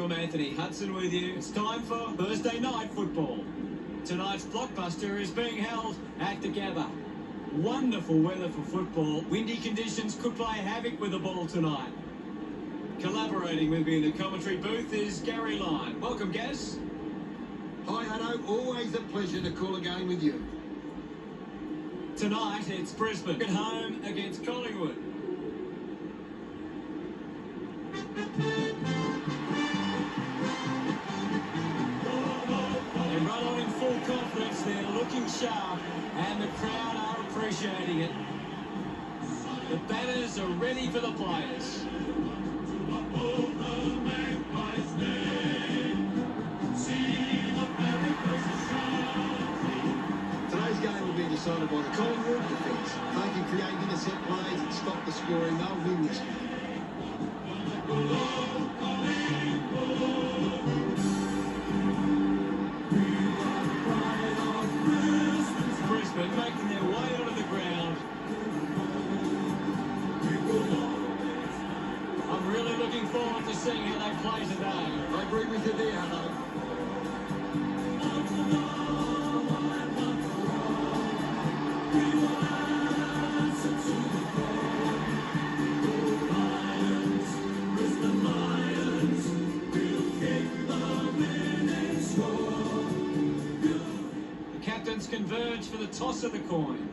welcome. Anthony Hudson with you. It's time for Thursday night football. Tonight's blockbuster is being held at the GABBA. Wonderful weather for football. Windy conditions could play havoc with the ball tonight. Collaborating with me in the commentary booth is Gary Lyon. Welcome, Gaz. Hi, Hutto. Always a pleasure to call a game with you. Tonight, it's Brisbane at home against Collingwood. They run on in full confidence. They're looking sharp, and the crowd are appreciating it. The banners are ready for the players. Today's game will be decided by the Collingwood defence. They can create intercept plays and stop the scoring. They'll win this game. Brisbane making their way onto the ground. I'm really looking forward to seeing how they play today. I agree with you there, Hutto. The captains converge for the toss of the coin.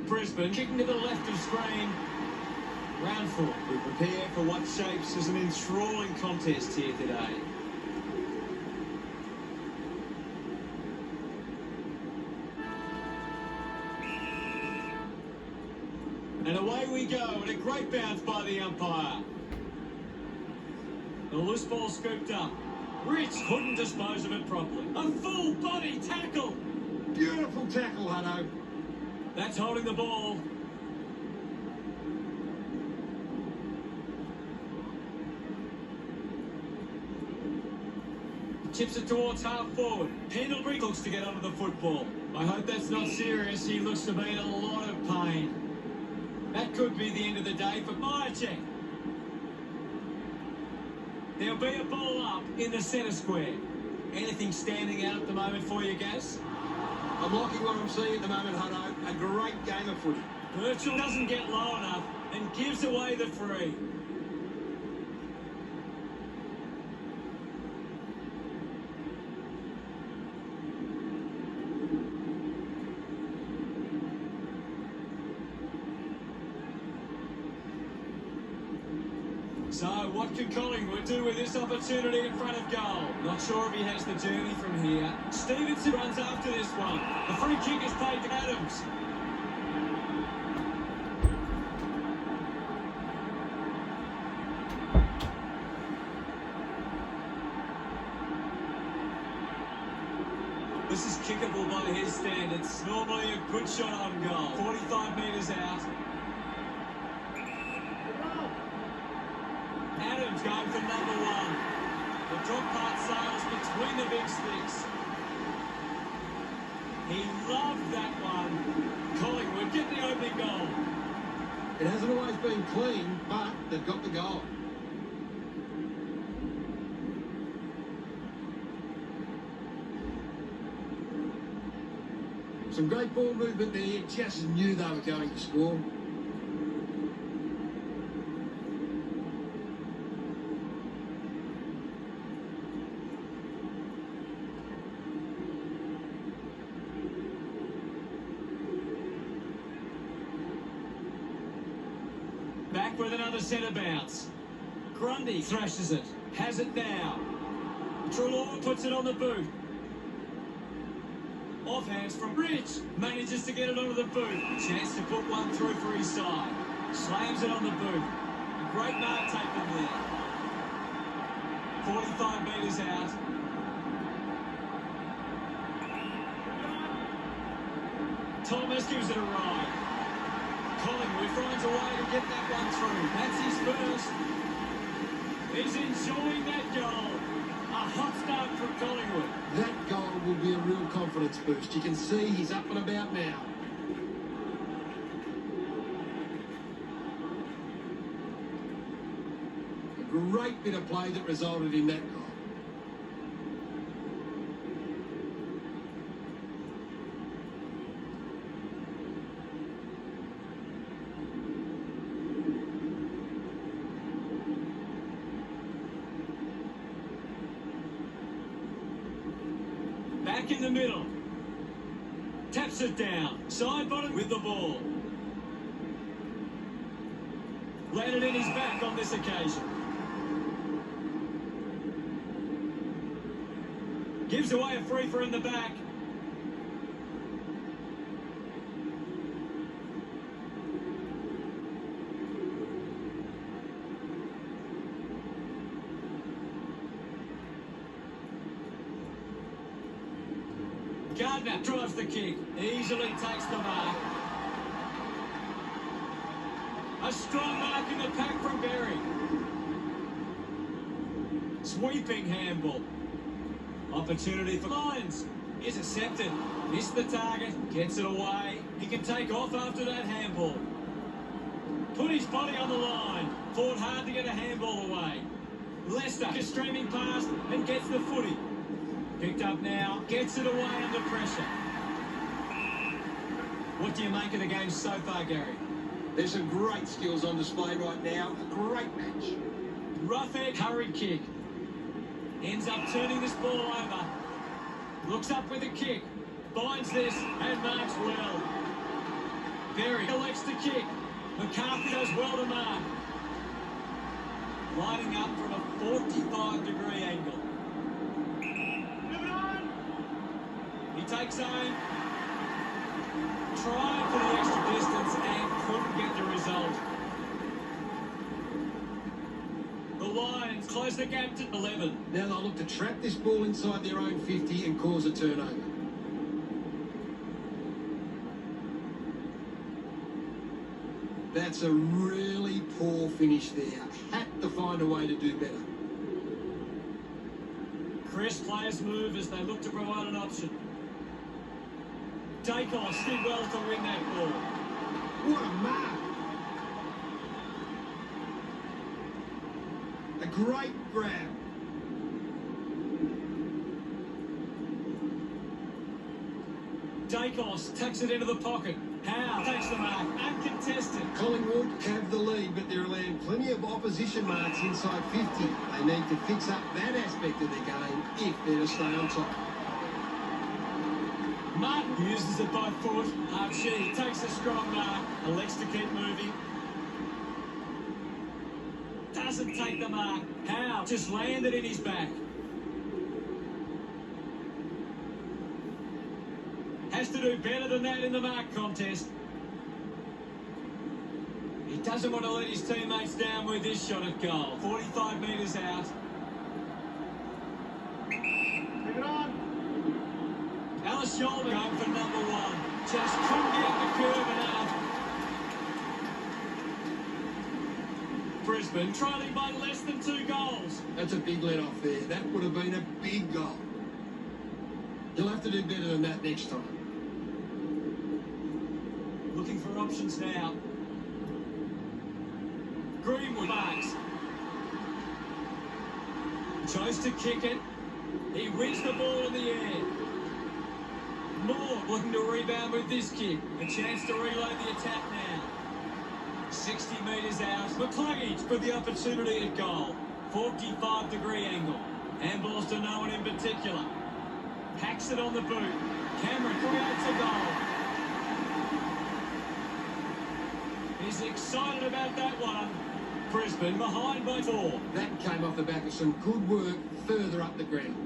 Brisbane kicking to the left of screen. Round 4. We prepare for what shapes as an enthralling contest here today. And away we go, and a great bounce by the umpire. The loose ball scooped up. Rich couldn't dispose of it properly. A full body tackle. Beautiful tackle, Hutto. That's holding the ball. Chips it towards half forward. Pendlebury looks to get onto the football. I hope that's not serious. He looks to be in a lot of pain. That could be the end of the day for Myercheck. There'll be a ball up in the centre square. Anything standing out at the moment for you, Gaz? I'm liking what I'm seeing at the moment, Hutto. A great game of footy. Birchall doesn't get low enough and gives away the free. So, what can Collingwood do with this opportunity in front of goal? Not sure if he has the journey from here. Stevenson runs after this one. The free kick is paid to Adams. This is kickable by his standards. Normally a good shot on goal. 45 metres out. Adams going for number 1. The drop part sails between the big sticks. He loved that one. Collingwood get the opening goal. It hasn't always been clean, but they've got the goal. Some great ball movement there. Just knew they were going to score. Back with another centre bounce. Grundy thrashes it. Has it now. Treloar puts it on the boot. Offhands from Rich. Manages to get it onto the boot. Chance to put one through for his side. Slams it on the boot. A great mark taken there. 45 metres out. Thomas gives it a ride. Collingwood finds a way to get that one through. That's his first. He's enjoying that goal. A hot start from Collingwood. That goal will be a real confidence boost. You can see he's up and about now. A great bit of play that resulted in that goal. Back in the middle. Taps it down. Side bottom with the ball. Landed in his back on this occasion. Gives away a free for in the back. Gardner drives the kick, easily takes the mark. A strong mark in the pack from Berry. Sweeping handball. Opportunity for Lions. Intercepted. Missed the target. Gets it away. He can take off after that handball. Put his body on the line. Fought hard to get a handball away. Leicester is streaming past and gets the footy. Picked up now, gets it away under pressure. What do you make of the game so far, Gary? There's some great skills on display right now. A great match. Rough edge, hurried kick. Ends up turning this ball over. Looks up with a kick. Finds this and marks well. Berry elects to kick. McCarthy does well to mark. Lining up from a 45-degree angle. He takes aim, trying for the extra distance and couldn't get the result. The Lions close the gap to 11. Now they'll look to trap this ball inside their own 50 and cause a turnover. That's a really poor finish there. Had to find a way to do better. Chris players move as they look to provide an option. Dacos did well to win that ball. What a mark! A great grab. Dacos tucks it into the pocket. Howe takes the mark, uncontested. Collingwood have the lead, but they're allowing plenty of opposition marks inside 50. They need to fix up that aspect of their game if they're to stay on top. Martin uses it by foot. Archie takes a strong mark, elects to keep moving. Doesn't take the mark. Howe just landed in his back. Has to do better than that in the mark contest. He doesn't want to let his teammates down with this shot at goal. 45 metres out. Bring it on. Alice Shoulder going for number one. Just couldn't get the curve enough. Brisbane trailing by less than 2 goals. That's a big let off there. That would have been a big goal. You'll have to do better than that next time. Looking for options now. Greenwood marks. Chose to kick it. He wins the ball in the air. Moore looking to rebound with this kick. A chance to reload the attack now. 60 metres out. McCluggage with the opportunity at goal. 45-degree angle. Handballs to no one in particular. Hacks it on the boot. Cameron creates a goal. He's excited about that one. Brisbane behind by 4. That came off the back of some good work further up the ground.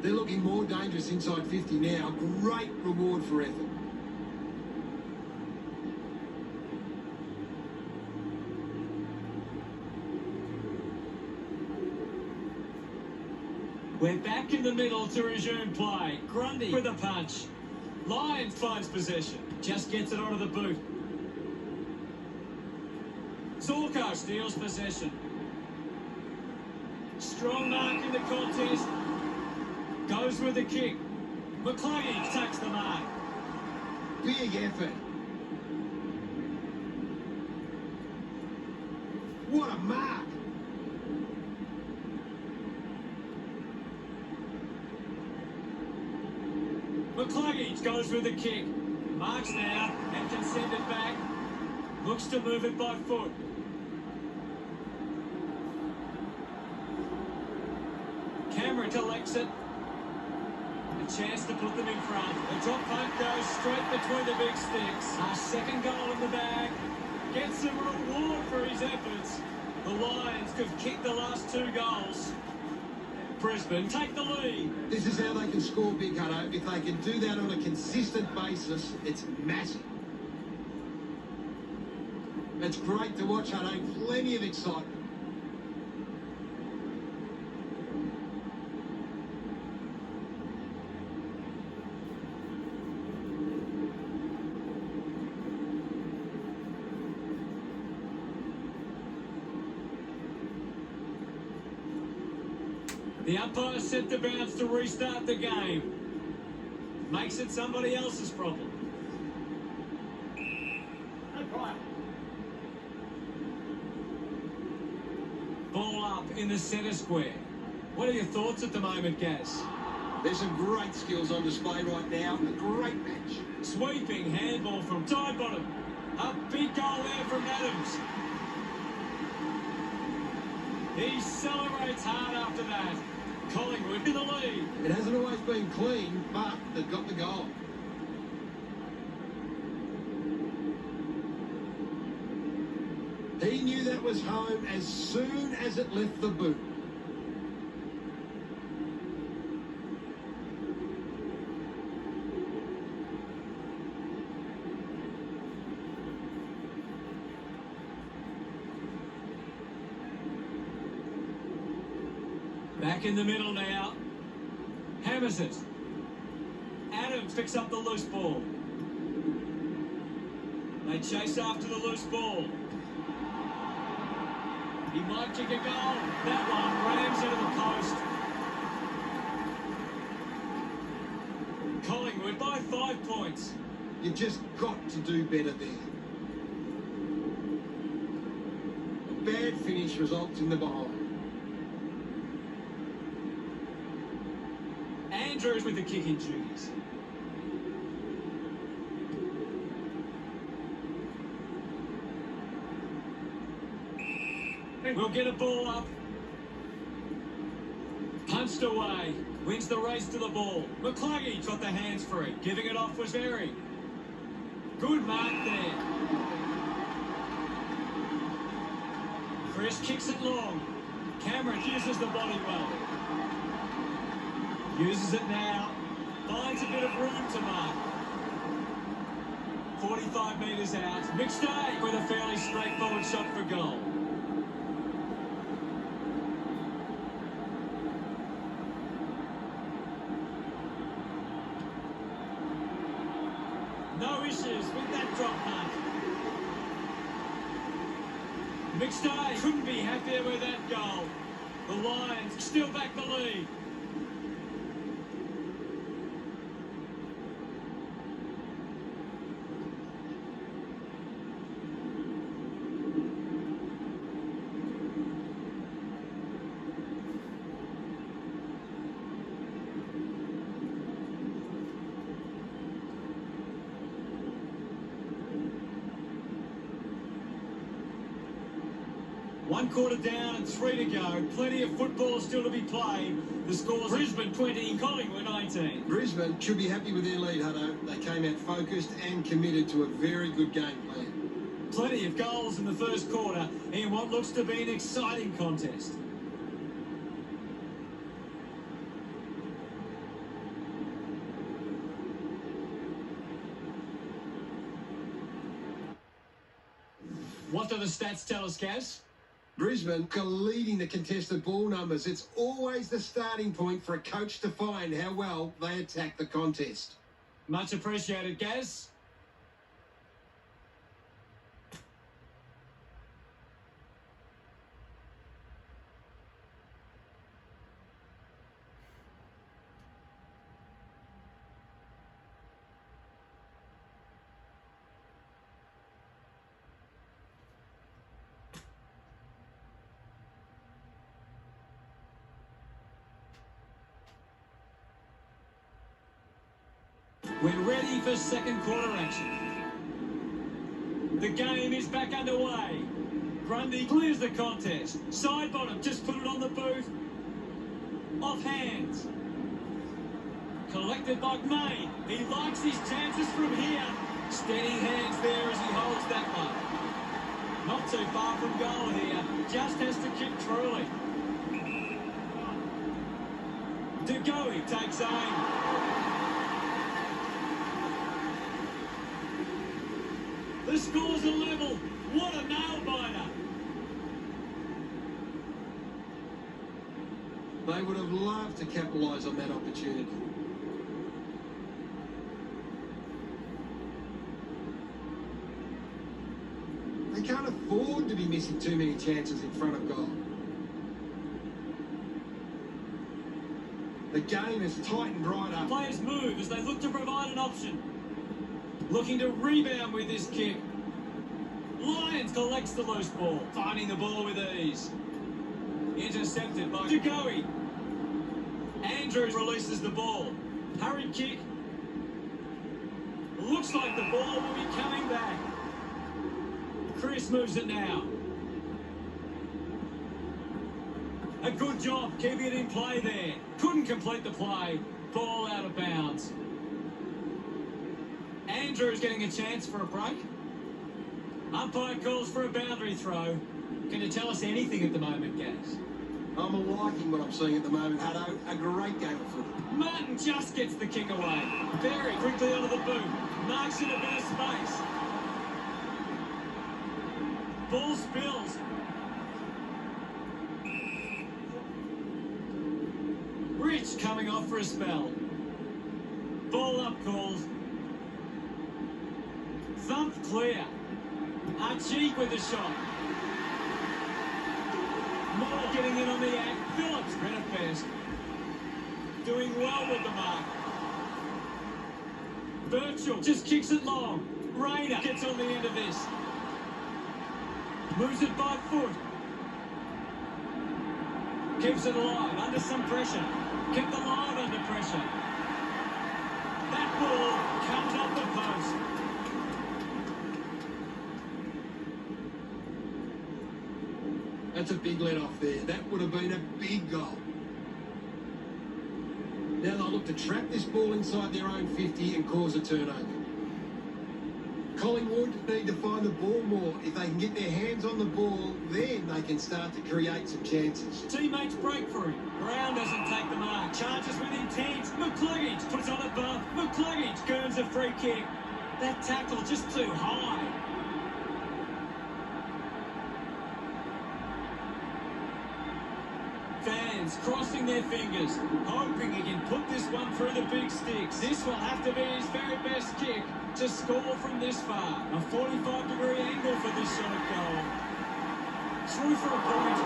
They're looking more dangerous inside 50 now. Great reward for effort. We're back in the middle to resume play. Grundy with a punch. Lions finds possession. Just gets it onto the boot. Zorko steals possession. Strong mark in the contest. Goes with the kick. McCluggage takes the mark. Big effort. What a mark. McCluggage goes with the kick. Marks now and can send it back. Looks to move it by foot. Cameron collects it. A chance to put them in front. The drop punt goes straight between the big sticks. Our second goal in the bag. Gets a reward for his efforts. The Lions could kick the last 2 goals. Brisbane take the lead. This is how they can score, Big Hutto. If they can do that on a consistent basis, it's massive. It's great to watch, Hutto. Plenty of excitement. The umpire set the bounce to restart the game. Makes it somebody else's problem. Ball up in the centre square. What are your thoughts at the moment, Gaz? There's some great skills on display right now. A great match. Sweeping handball from side bottom. A big goal there from Adams. He celebrates hard after that. Collingwood in the lead. It hasn't always been clean, but they've got the goal. He knew that was home as soon as it left the boot. Back in the middle now. Hammers it. Adams picks up the loose ball. They chase after the loose ball. He might kick a goal. That one rams into the post. Collingwood by 5 points. You've just got to do better there. A bad finish results in the behind. Andrews with the kicking duties. We'll get a ball up. Punched away. Wins the race to the ball. McCluggage got the hands free. Giving it off was Very. Good mark there. Chris kicks it long. Cameron uses the body well. Uses it now. Finds a bit of room to mark. 45 metres out. McStay with a fairly straightforward shot for goal. No issues with that drop punt. McStay couldn't be happier with that goal. The Lions still back the lead. One quarter down and 3 to go. Plenty of football still to be played. The score's Brisbane 20, Collingwood 19. Brisbane should be happy with their lead, Hutto. They came out focused and committed to a very good game plan. Plenty of goals in the first quarter in what looks to be an exciting contest. What do the stats tell us, Gaz? Brisbane are leading the contested ball numbers. It's always the starting point for a coach to find how well they attack the contest. Much appreciated, Gaz. We're ready for second quarter action. The game is back underway. Grundy clears the contest. Side bottom, just put it on the boot. Off hands. Collected by May. He likes his chances from here. Steady hands there as he holds that one. Not too far from goal here. Just has to kick truly. Degoe takes aim. The score's a level. What a nail-biter. They would have loved to capitalise on that opportunity. They can't afford to be missing too many chances in front of goal. The game has tightened right up. Players move as they look to provide an option. Looking to rebound with this kick. Lyons collects the loose ball, finding the ball with ease. Intercepted by Degoe. Andrews releases the ball. Hurried kick. Looks like the ball will be coming back. Chris moves it now. A good job keeping it in play there. Couldn't complete the play. Ball out of bounds. Andrews getting a chance for a break. Umpire calls for a boundary throw. Can you tell us anything at the moment, Gaz? I'm liking what I'm seeing at the moment, Hutto. A great game of footy. Martin just gets the kick away. Very quickly onto the boot. Marks in a bit of space. Ball spills. Rich coming off for a spell. Ball up calls. Thumped clear. Archie with the shot. Moore getting in on the act. Phillips been at best. Doing well with the mark. Birchall just kicks it long. Rayner gets on the end of this. Moves it by foot. Keeps it alive under some pressure. Kept alive under pressure. That ball comes off the post. That's a big let off there. That would have been a big goal. Now they'll look to trap this ball inside their own 50 and cause a turnover. Collingwood need to find the ball more. If they can get their hands on the ball, then they can start to create some chances. Teammates break for him. Brown doesn't take the mark. Charges with intent. McCluggage puts on a bump. McCluggage earns a free kick. That tackle just too high. Fans crossing their fingers, hoping he can put this one through the big sticks. This will have to be his very best kick to score from this far. A 45-degree angle for this sort of goal. Through for a point.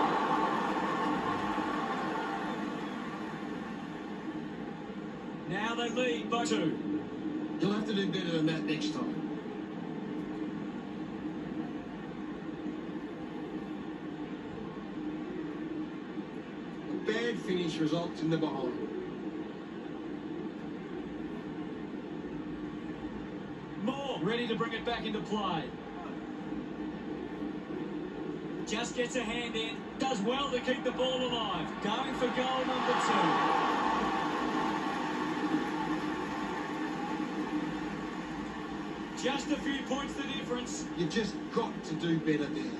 Now they lead by 2. You'll have to do better than that next time. Bad finish results in the behind. Moore ready to bring it back into play. Just gets a hand in. Does well to keep the ball alive. Going for goal number 2. Just a few points the difference. You just got to do better there.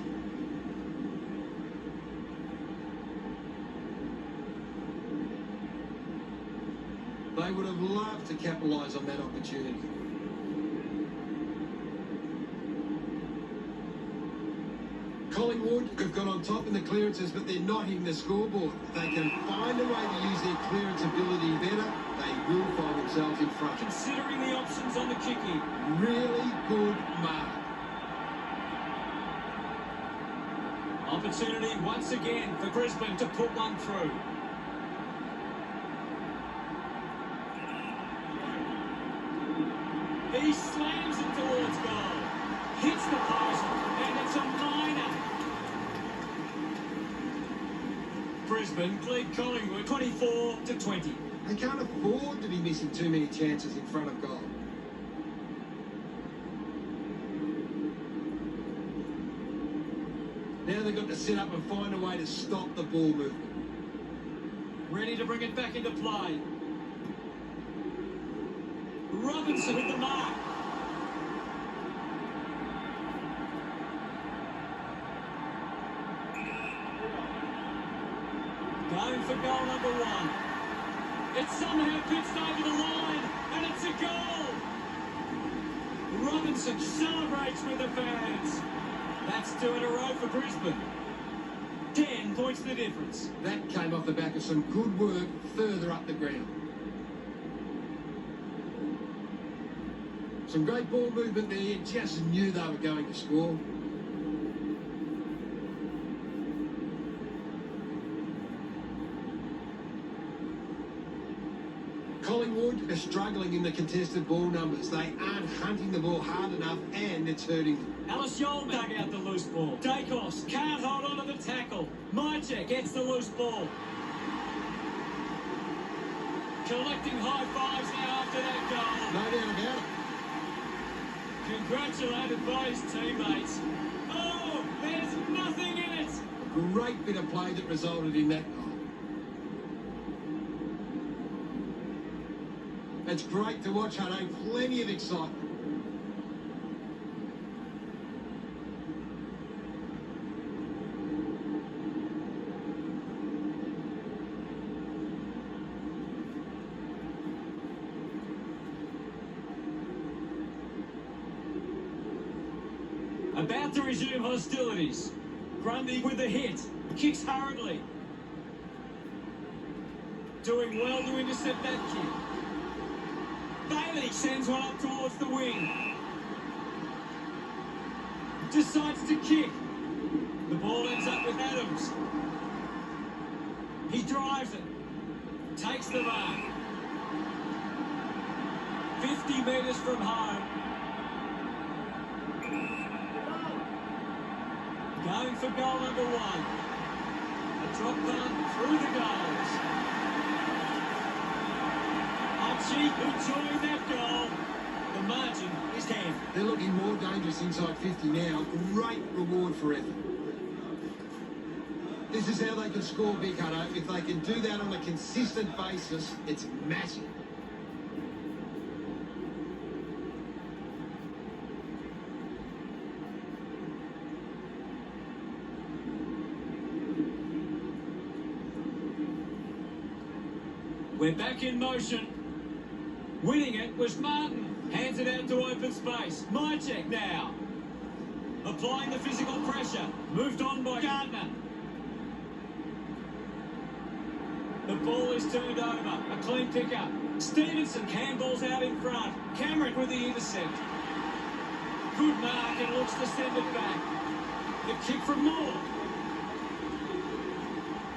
They would have loved to capitalise on that opportunity. Collingwood have got on top in the clearances, but they're not hitting the scoreboard. If they can find a way to use their clearance ability better, they will find themselves in front. Considering the options on the kicking. Really good mark. Opportunity once again for Brisbane to put one through. He slams it towards goal. Hits the post, and it's a minor. Brisbane lead Collingwood 24-20. They can't afford to be missing too many chances in front of goal. Now they've got to sit up and find a way to stop the ball movement. Ready to bring it back into play. Robinson with the mark. Going for goal number 1. It's somehow pitched over the line, and it's a goal. Robinson celebrates with the fans. That's 2 in a row for Brisbane. 10 points the difference. That came off the back of some good work further up the ground. Some great ball movement there. You just knew they were going to score. Collingwood are struggling in the contested ball numbers. They aren't hunting the ball hard enough, and it's hurting them. Alice Yole dug out the loose ball. Dacos can't hold on to the tackle. Mychek gets the loose ball. Collecting high fives now after that goal. No doubt about it. Congratulated by his teammates. Oh, there's nothing in it. A great bit of play that resulted in that goal. It's great to watch, Hutto. Plenty of excitement. About to resume hostilities. Grundy with the hit. Kicks hurriedly. Doing well to intercept that kick. Bailey sends one up towards the wing. Decides to kick. The ball ends up with Adams. He drives it. Takes the mark. 50 metres from home. Going for goal number 1. A drop punt through the goals. Archie who joined that goal. The margin is 10. They're looking more dangerous inside 50 now. Great reward for effort. This is how they can score big, Hutto. If they can do that on a consistent basis, it's massive. We're back in motion. Winning it was Martin. Hands it out to open space. Mychek now. Applying the physical pressure. Moved on by Gardner. The ball is turned over. A clean pickup. Stevenson handballs out in front. Cameron with the intercept. Good mark and looks to send it back. The kick from Moore.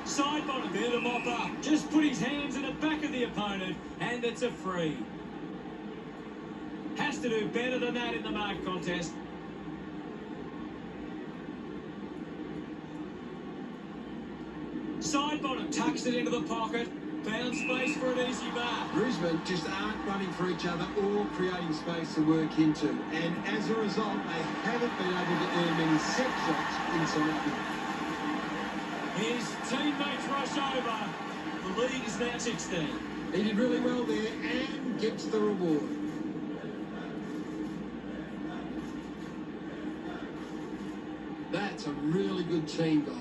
Side bottom there to mop up. Just put his hands in the back of the opponent, and it's a free. Has to do better than that in the mark contest. Side bottom tucks it into the pocket. Found space for an easy mark. Brisbane just aren't running for each other or creating space to work into. And as a result, they haven't been able to earn many set shots inside them. His teammates rush over. The lead is now 16. He did really well there and gets the reward. That's a really good team goal.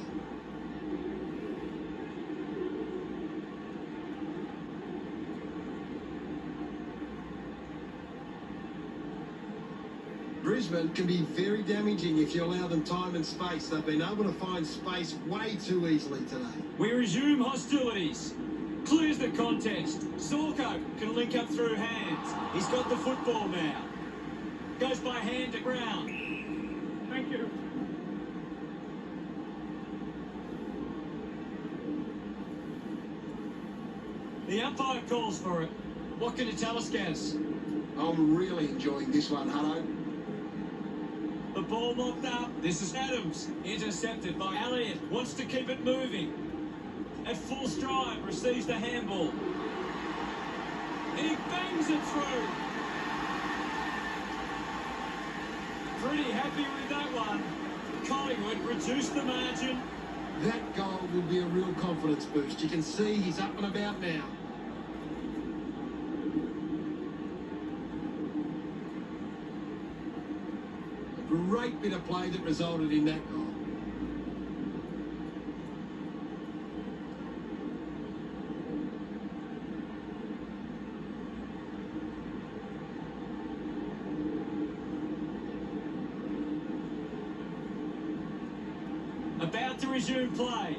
Brisbane can be very damaging if you allow them time and space. They've been able to find space way too easily today. We resume hostilities. Clears the contest. Zorko can link up through hands. He's got the football now. Goes by hand to ground. Thank you. The umpire calls for it. What can you tell us, Gaz? I'm really enjoying this one, Hutto. The ball mopped up. This is Adams. Intercepted by Elliott. Wants to keep it moving. At full stride, receives the handball. He bangs it through. Pretty happy with that one. Collingwood reduced the margin. That goal will be a real confidence boost. You can see he's up and about now. A great bit of play that resulted in that goal. About to resume play.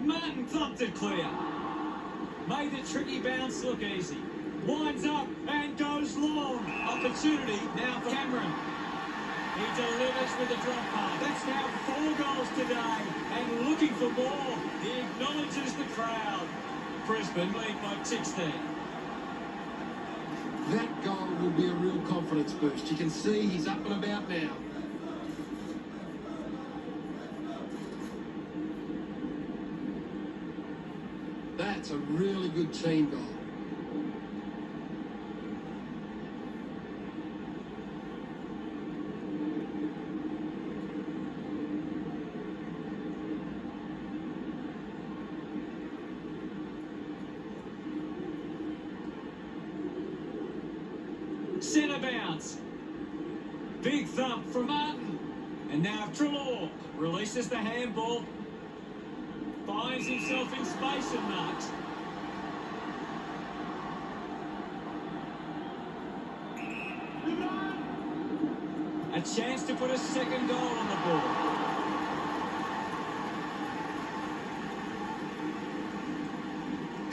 Martin thumped it clear. Made the tricky bounce look easy. Winds up and goes long. Opportunity now for Cameron. He delivers with a drop pass. That's now 4 goals today. And looking for more. He acknowledges the crowd. Brisbane lead by 16. That goal will be a real confidence boost. You can see he's up and about now. That's a really good team goal. Centre bounce. Big thump from Martin. And now Trelaw releases the handball. Finds himself in space and marks. A chance to put a second goal on the board.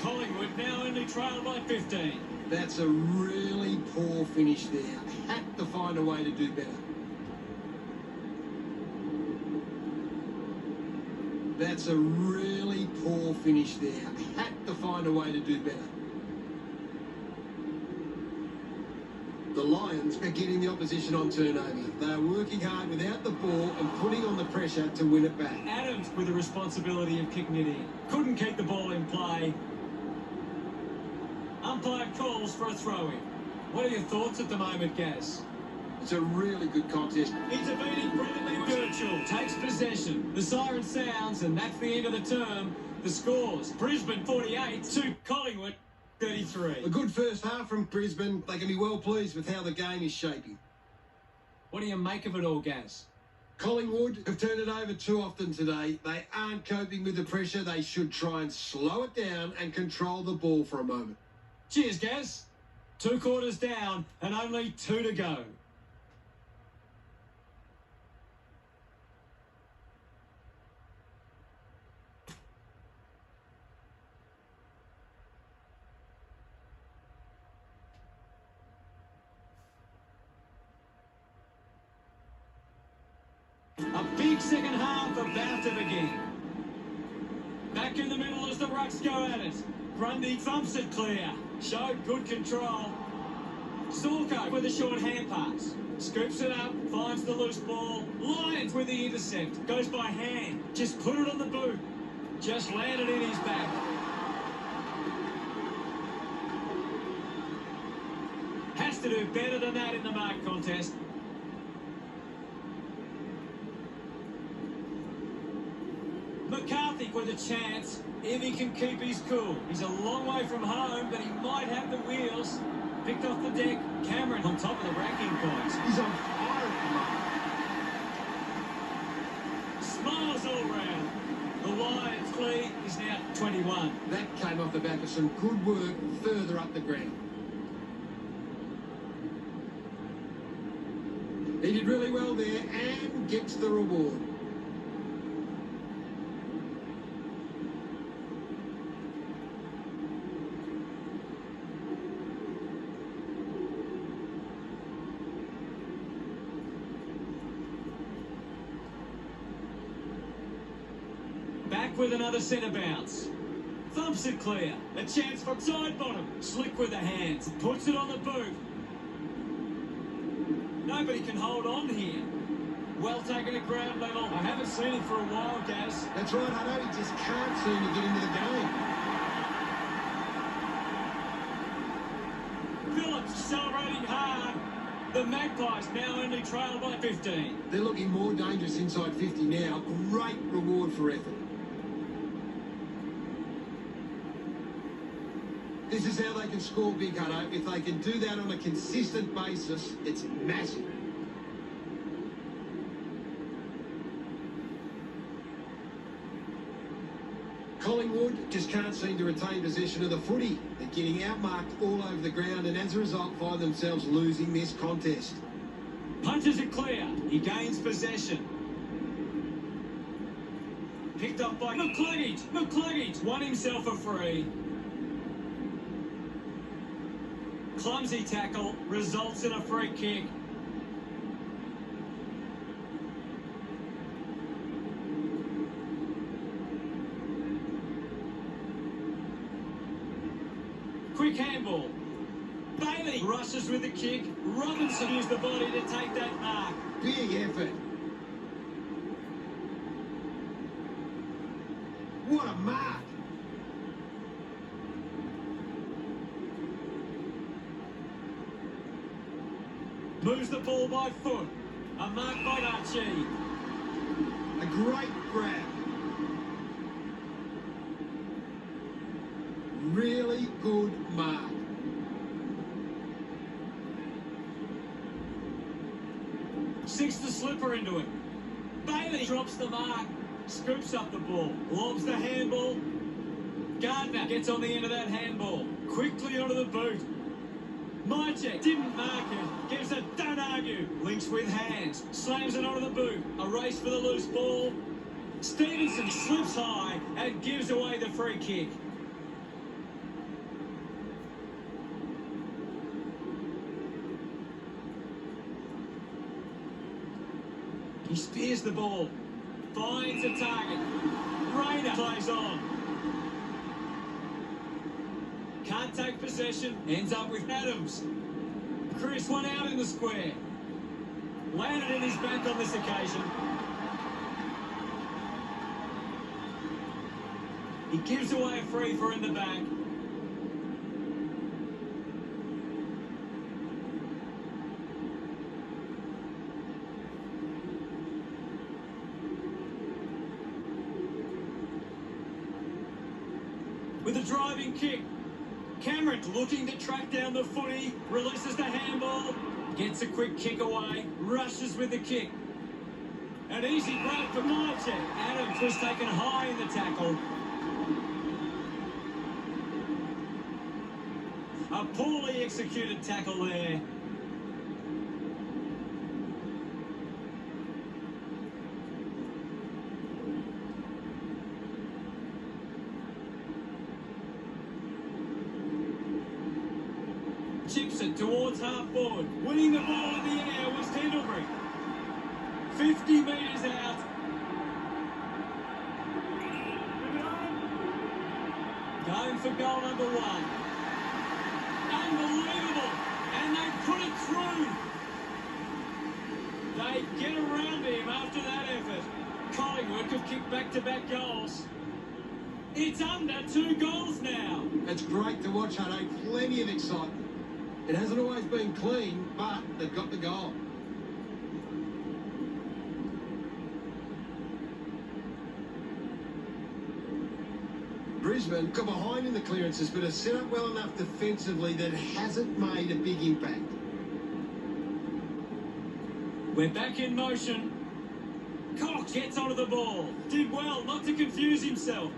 Collingwood now only trail by 15. That's a really poor finish there. Had to find a way to do better. That's a really poor finish there. Had to find a way to do better. The Lions are getting the opposition on turnover. They are working hard without the ball and putting on the pressure to win it back. Adams with the responsibility of kicking it in. Couldn't keep the ball in play. Umpire calls for a throw-in. What are your thoughts at the moment, Gaz? It's a really good contest. Intervening brilliantly, Churchill takes possession. The siren sounds, and that's the end of the term. The scores: Brisbane 48 to Collingwood 33. A good first half from Brisbane. They can be well pleased with how the game is shaping. What do you make of it all, Gaz? Collingwood have turned it over too often today. They aren't coping with the pressure. They should try and slow it down and control the ball for a moment. Cheers, Gaz. 2 quarters down and only 2 to go. A big second half about to begin. Back in the middle as the Rucks go at it. Grundy thumps it clear. Showed good control. Storko with a short hand pass. Scoops it up, finds the loose ball. Lions with the intercept. Goes by hand. Just put it on the boot. Just landed in his back. Has to do better than that in the mark contest. McCarthy with a chance, if he can keep his cool. He's a long way from home, but he might have the wheels. Picked off the deck, Cameron on top of the ranking points. He's on fire at the moment. Smiles all round. The Lions lead is now 21. That came off the back of some good work further up the ground. He did really well there and gets the reward. Back with another centre bounce. Thumps it clear. A chance for side bottom. Slick with the hands. Puts it on the boot. Nobody can hold on here. Well taken at ground level. I haven't seen it for a while, Gaz. That's right, Hutto. He just can't seem to get into the game. celebrating hard. The Magpies now only trail by 15. They're looking more dangerous inside 50 now. Great reward for effort. This is how they can score big, Hutto. If they can do that on a consistent basis, it's massive. Collingwood just can't seem to retain possession of the footy. They're getting outmarked all over the ground and as a result find themselves losing this contest. Punches it clear. He gains possession. Picked up by McCluggage. McCluggage won himself a free. Clumsy tackle results in a free kick. Quick handball. Bailey rushes with the kick. Robinson used the body to take that mark. Big effort. What a mark. Moves the ball by foot. A mark by Archie. A great grab. Really good mark. Sinks the slipper into it. Bailey drops the mark. Scoops up the ball. Lobs the handball. Gardner gets on the end of that handball. Quickly onto the boot. Mychek didn't mark it. Gives a don't argue. Links with hands. Slams it onto the boot. A race for the loose ball. Stevenson slips high and gives away the free kick. He spears the ball. Finds a target. Raider plays on. Can't take possession. Ends up with Adams. Chris one out in the square. Landed in his back on this occasion. He gives away a free for in the back. With a driving kick. Cameron looking to track down the footy, releases the handball, gets a quick kick away, rushes with the kick. An easy break for Mychek. Adams was taken high in the tackle. A poorly executed tackle there. Chips it towards half forward. Winning the ball in the air was Pendlebury. 50 metres out. Going for goal number one. Unbelievable. And they put it through. They get around him after that effort. Collingwood could kick back-to-back goals. It's under 2 goals now. It's great to watch, Hutto. Plenty of excitement. It hasn't always been clean, but they've got the goal. Brisbane got behind in the clearances, but has set up well enough defensively that it hasn't made a big impact. We're back in motion. Cox gets onto the ball. Did well not to confuse himself.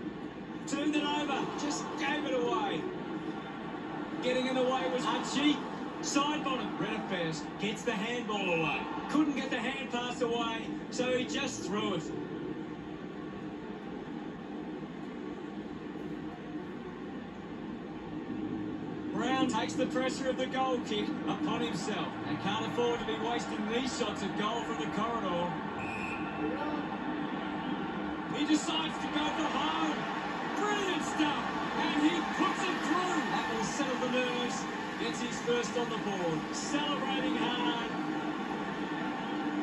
Turned it over. Just gave it away. Getting in the way was Archie. Side bottom. Red Affairs gets the handball away. Couldn't get the hand pass away, so he just threw it. Brown takes the pressure of the goal kick upon himself and can't afford to be wasting these shots at goal from the corridor. He decides to go for home. Brilliant stuff, and he puts it through. That will settle the nerves. Gets his first on the board. Celebrating hard.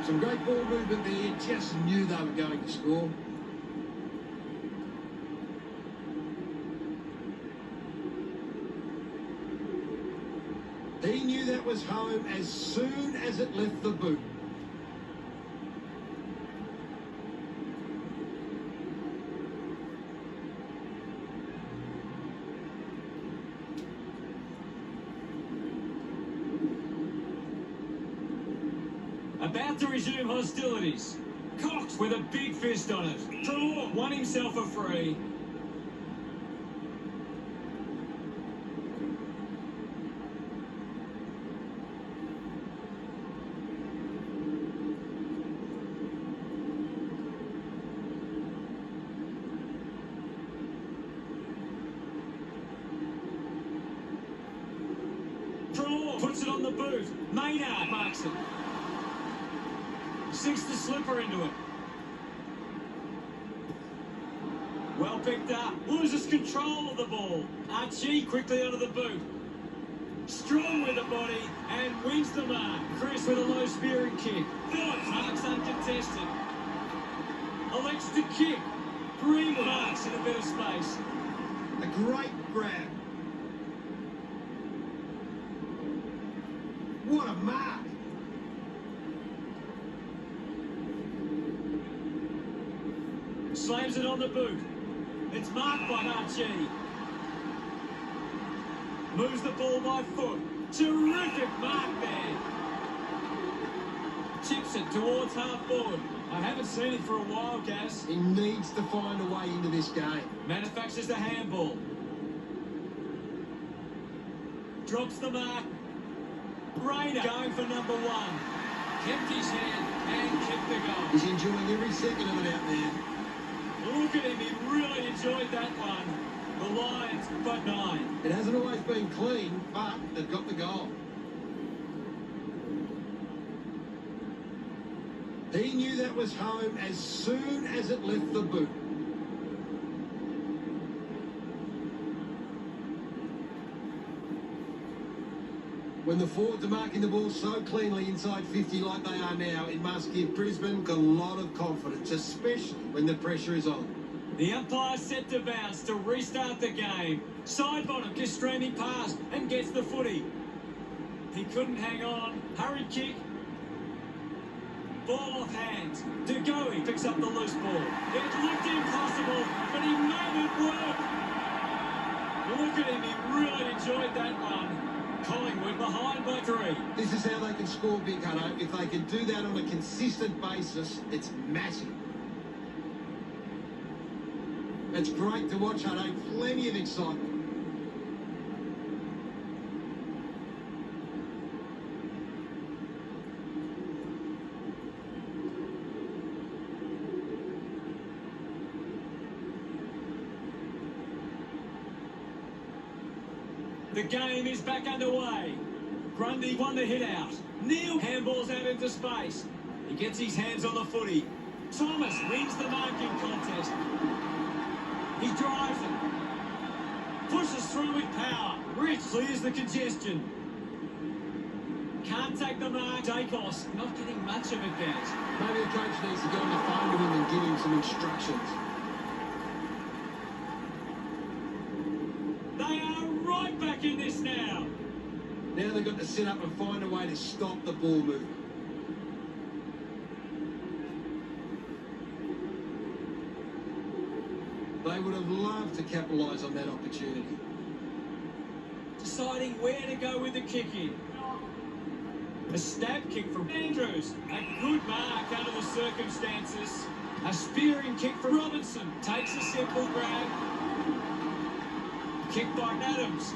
Some great ball movement there. Just knew they were going to score. He knew that was home as soon as it left the boot. About to resume hostilities. Cox with a big fist on it. Draw won himself a free. Draw puts it on the boot. Maynard marks it. Sinks the slipper into it. Well picked up. Loses control of the ball. Archie quickly onto the boot. Strong with the body and wins the mark. Chris with a low spearing kick. Thoughts. Marks uncontested. Elects to kick. Green marks in a bit of space. A great grab. What a mark. Slams it on the boot. It's marked by Archie. Moves the ball by foot. Terrific mark there. Chips it towards half forward. I haven't seen it for a while, Gaz. He needs to find a way into this game. Manufactures the handball. Drops the mark. Raider going for number one. Kept his hand and kicked the goal. He's enjoying every second of it out there. Look at him, he really enjoyed that one. The Lions got 9. It hasn't always been clean, but they've got the goal. He knew that was home as soon as it left the boot. When the forwards are marking the ball so cleanly inside 50 like they are now, it must give Brisbane a lot of confidence, especially when the pressure is on. The umpire set to bounce to restart the game. Side bottom, just streaming past and gets the footy. He couldn't hang on. Hurried kick. Ball off hands. DeGoey picks up the loose ball. It looked impossible, but he made it work. Look at him, he really enjoyed that one. Collingwood behind by 3. This is how they can score big, Hutto. If they can do that on a consistent basis, it's massive. It's great to watch, Hutto. Plenty of excitement. The game is back underway. Grundy won the hit out. Neil handballs out into space. He gets his hands on the footy. Thomas wins the marking contest. He drives it. Pushes through with power. Rich clears the congestion. Can't take the mark. Dacos not getting much of it, guys. Maybe the coach needs to go on the phone with him and give him some instructions. They are right back in this now. Now they've got to sit up and find a way to stop the ball movement. They would have loved to capitalise on that opportunity. Deciding where to go with the kick-in. A stab kick from Andrews. A good mark under the circumstances. A spearing kick for Robinson. Takes a simple grab. Kick by Adams.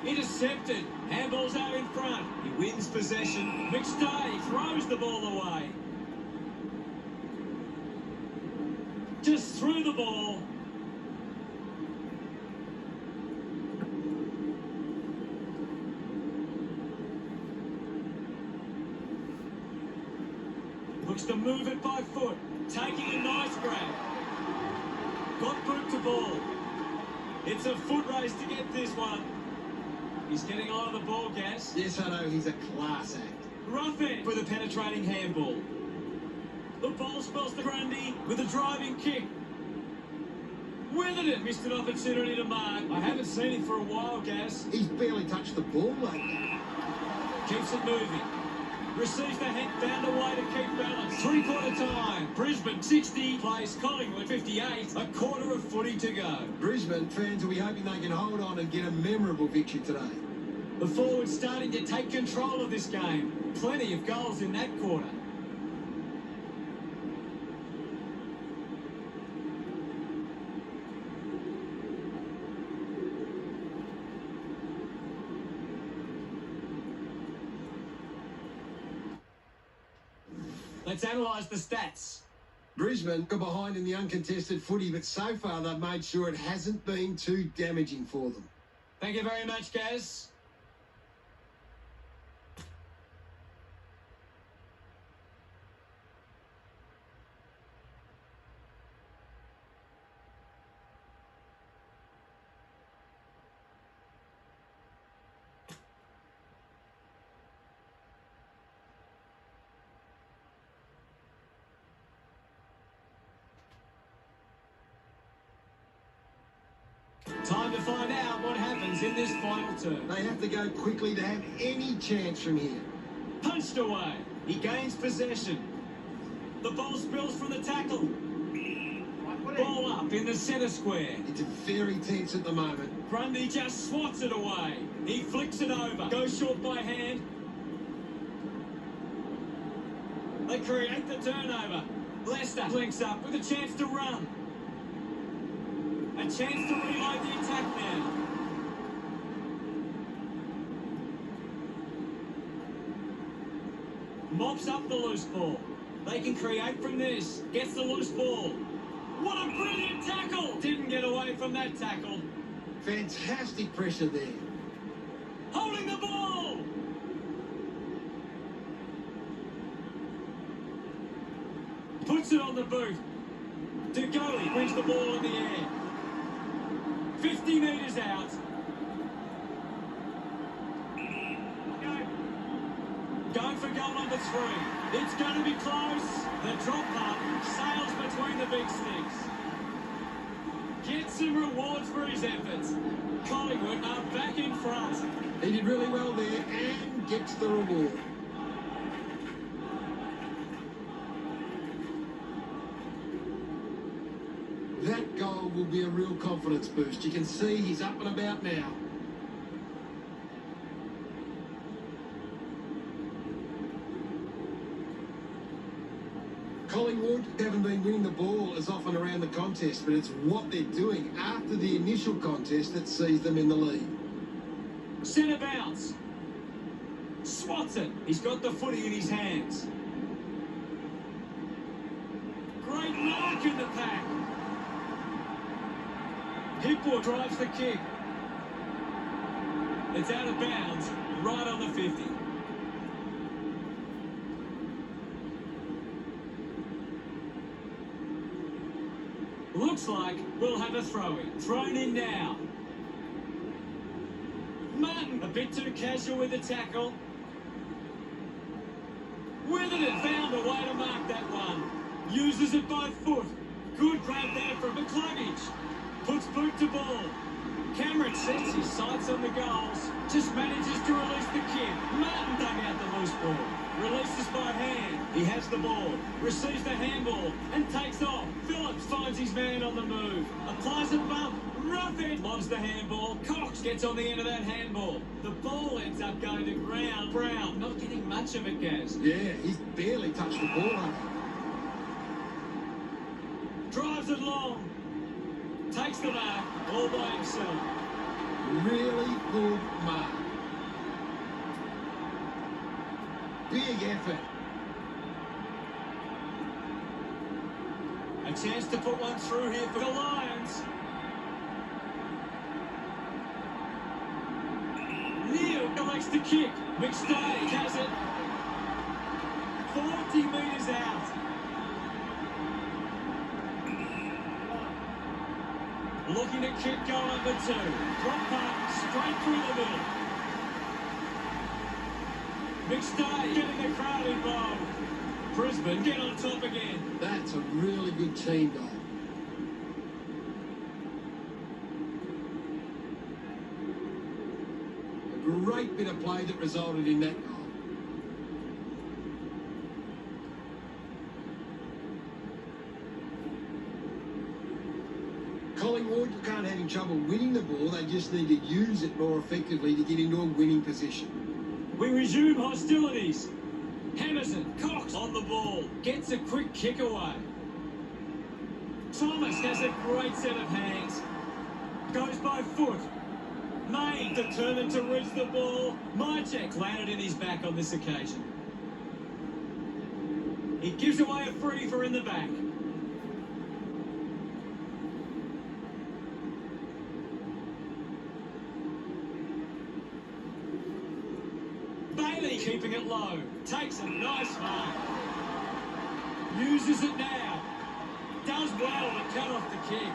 Intercepted. Handball's out in front. He wins possession. McStay throws the ball away. Just threw the ball. Looks to move it by foot. Taking a nice grab. Got boot to ball. It's a foot race to get this one. He's getting on the ball, Gas. Yes, I know. He's a class act. Ruffin with a penetrating handball. The ball spells to Grundy with a driving kick. Withered it. Missed an opportunity to mark. I haven't seen him for a while, Gaz. He's barely touched the ball lately. Keeps it moving. Receives the hit, found a way to keep balance. Three-quarter time. Brisbane 60, plays Collingwood 58. A quarter of footy to go. Brisbane fans will be hoping they can hold on and get a memorable victory today. The forwards starting to take control of this game. Plenty of goals in that quarter. Let's analyse the stats. Brisbane got behind in the uncontested footy, but so far they've made sure it hasn't been too damaging for them. Thank you very much, Gaz. Time to find out what happens in this final term. They have to go quickly to have any chance from here. Punched away. He gains possession. The ball spills from the tackle. Ball up in the centre square. It's very tense at the moment. Grundy just swats it away. He flicks it over. Goes short by hand. They create the turnover. Leicester links up with a chance to run. A chance to reload the attack now. Mops up the loose ball. They can create from this. Gets the loose ball. What a brilliant tackle! Didn't get away from that tackle. Fantastic pressure there. Holding the ball! Puts it on the boot. Degoli brings the ball in the air. 50 metres out. Going for goal number 3. It's going to be close. The drop punt sails between the big sticks. Gets some rewards for his efforts. Collingwood are back in front. He did really well there and gets the reward. That goal will be a real confidence boost. You can see he's up and about now. Collingwood haven't been winning the ball as often around the contest, but it's what they're doing after the initial contest that sees them in the lead. Centre bounce. Swats it. He's got the footy in his hands. Great mark in the pack. Hipwood drives the kick. It's out of bounds, right on the 50. Looks like we'll have a throw-in. Thrown in now. Martin, a bit too casual with the tackle. Withered it, found a way to mark that one. Uses it by foot. Good grab there from McCluggage. Puts boot to ball. Cameron sets his sights on the goals. Just manages to release the kick. Martin dug out the loose ball. Releases by hand. He has the ball. Receives the handball and takes off. Phillips finds his man on the move. Applies a bump. Rough it. Lobs the handball. Cox gets on the end of that handball. The ball ends up going to ground. Brown not getting much of it, Gaz. Yeah, he's barely touched the ball. Drives it long. Takes the mark all by himself. Really good mark. Big effort. A chance to put one through here for the Lions. Neil collects the kick. McStay has it. 40 metres out. Looking to kick goal number 2. Drop punt straight through the middle. McStay getting the crowd involved. Brisbane get on top again. That's a really good team goal. great bit of play that resulted in that goal. Collingwood can't have trouble winning the ball, they just need to use it more effectively to get into a winning position. We resume hostilities. Hammerson, Cox on the ball, gets a quick kick away. Thomas has a great set of hands. Goes by foot. May determined to reach the ball. Mychek landed in his back on this occasion. He gives away a free for in the back. Bailey keeping it low. Takes a nice mark. Uses it now. Does well to cut off the kick.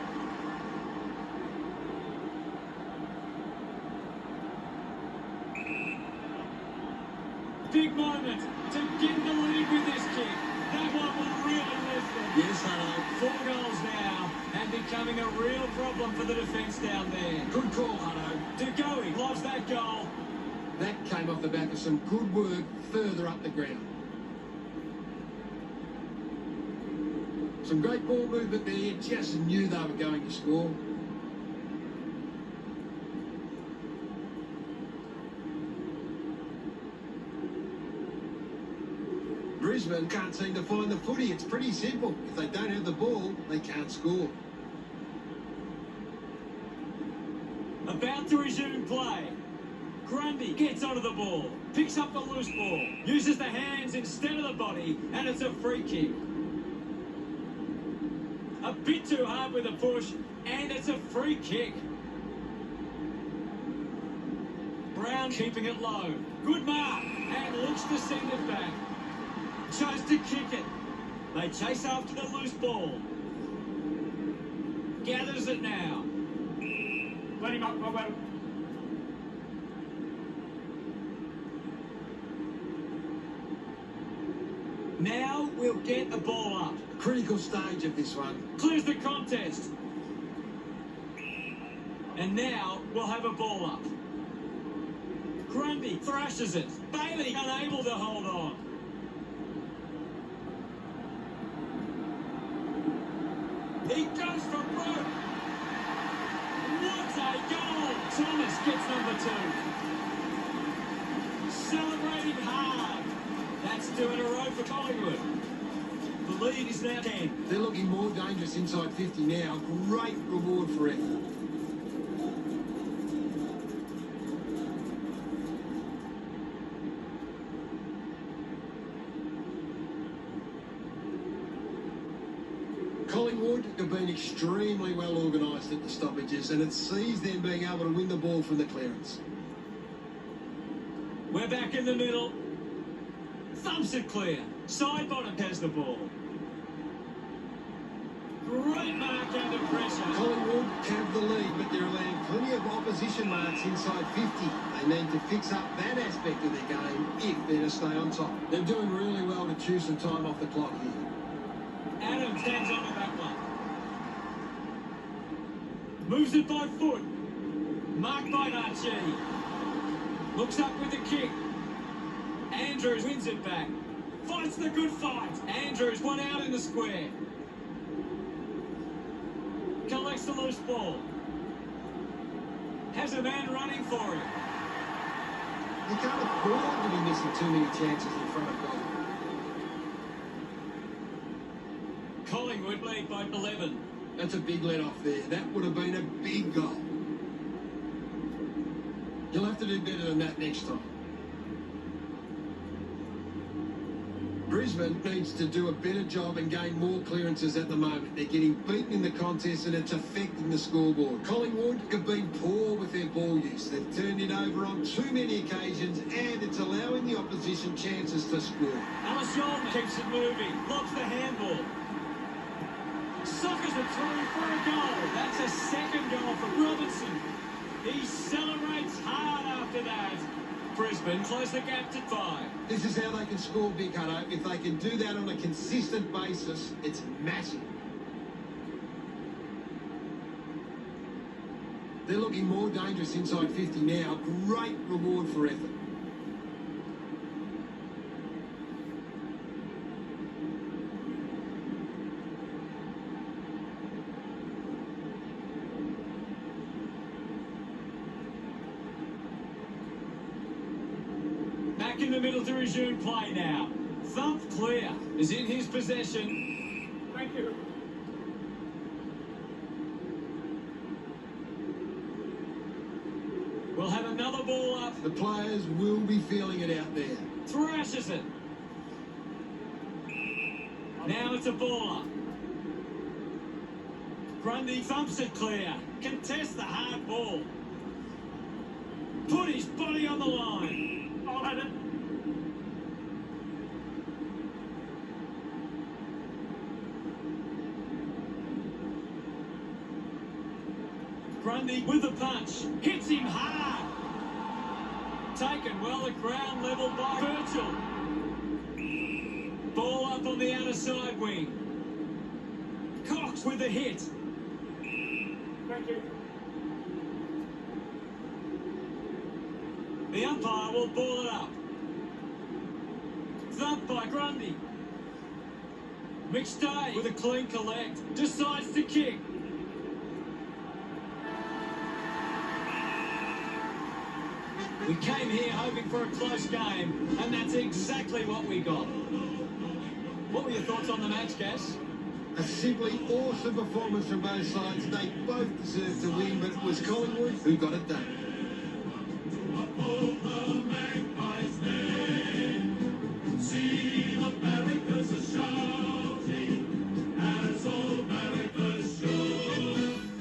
Big moment to get the lead with this kick. That one will really lift them. Yes, Hutto. 4 goals now and becoming a real problem for the defence down there. Good call, Hutto. DeGoey loves that goal. That came off the back of some good work further up the ground. Some great ball movement there, just knew they were going to score. Brisbane can't seem to find the footy. It's pretty simple. If they don't have the ball, they can't score. About to resume play. Grundy gets onto the ball, picks up the loose ball, uses the hands instead of the body, and it's a free kick. A bit too hard with a push, and it's a free kick. Brown keeping it low. Good mark, and looks to send it back. Chose to kick it. They chase after the loose ball. Gathers it now. Let him up, Robert. Now we'll get the ball up. Critical stage of this one. Clears the contest. And now we'll have a ball up. Grundy thrashes it. Bailey unable to hold on. He goes for broke. What a goal! Thomas gets number 2. Celebrating hard. That's 2 in a row for Collingwood. The lead is now 10. They're looking more dangerous inside 50 now. Great reward for effort. Collingwood have been extremely well organised at the stoppages, and it sees them being able to win the ball from the clearance. We're back in the middle. Thumps it clear. Side bottom has the ball. Great mark under pressure. Collingwood have the lead, but they're allowing plenty of opposition marks inside 50. They need to fix up that aspect of their game if they're to stay on top. They're doing really well to chew some time off the clock here. Adams stands onto that one. Moves it by foot. Marked by Archie. Looks up with the kick. Andrews wins it back. Fights the good fight. Andrews one out in the square. Collects the loose ball. Has a man running for him. You can't afford to be missing too many chances in front of goal. Collingwood lead by 11. That's a big let off there. That would have been a big goal. You'll have to do better than that next time. Brisbane needs to do a better job and gain more clearances at the moment. They're getting beaten in the contest and it's affecting the scoreboard. Collingwood have been poor with their ball use. They've turned it over on too many occasions and it's allowing the opposition chances to score. Alison keeps it moving. Lobs the handball. Suckers it through for a goal. That's a second goal for Robinson. He celebrates hard after that. Brisbane close the gap to 5. This is how they can score, Big Hutto. If they can do that on a consistent basis, it's massive. They're looking more dangerous inside 50 now. Great reward for effort. Back in the middle to resume play now. Thump clear is in his possession. Thank you. We'll have another ball up. The players will be feeling it out there. Thrashes it. Now it's a ball up. Grundy thumps it clear. Contests the hard ball. Put his body on the line. I'll have it. Grundy with the punch. Hits him hard. Taken well at ground level by Birchall. Ball up on the outer side wing. Cox with the hit. Thank you. The umpire will ball it up. Thumped by Grundy. McStay with a clean collect. Decides to kick. We came here hoping for a close game, and that's exactly what we got. What were your thoughts on the match, Gas? A simply awesome performance from both sides. They both deserved to win, but it was Collingwood who got it done.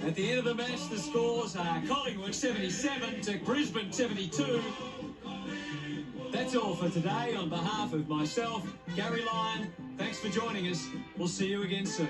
At the end of the match, the scores are Collingwood 77 to Brisbane 72. That's all for today. On behalf of myself, Gary Lyon, thanks for joining us. We'll see you again soon.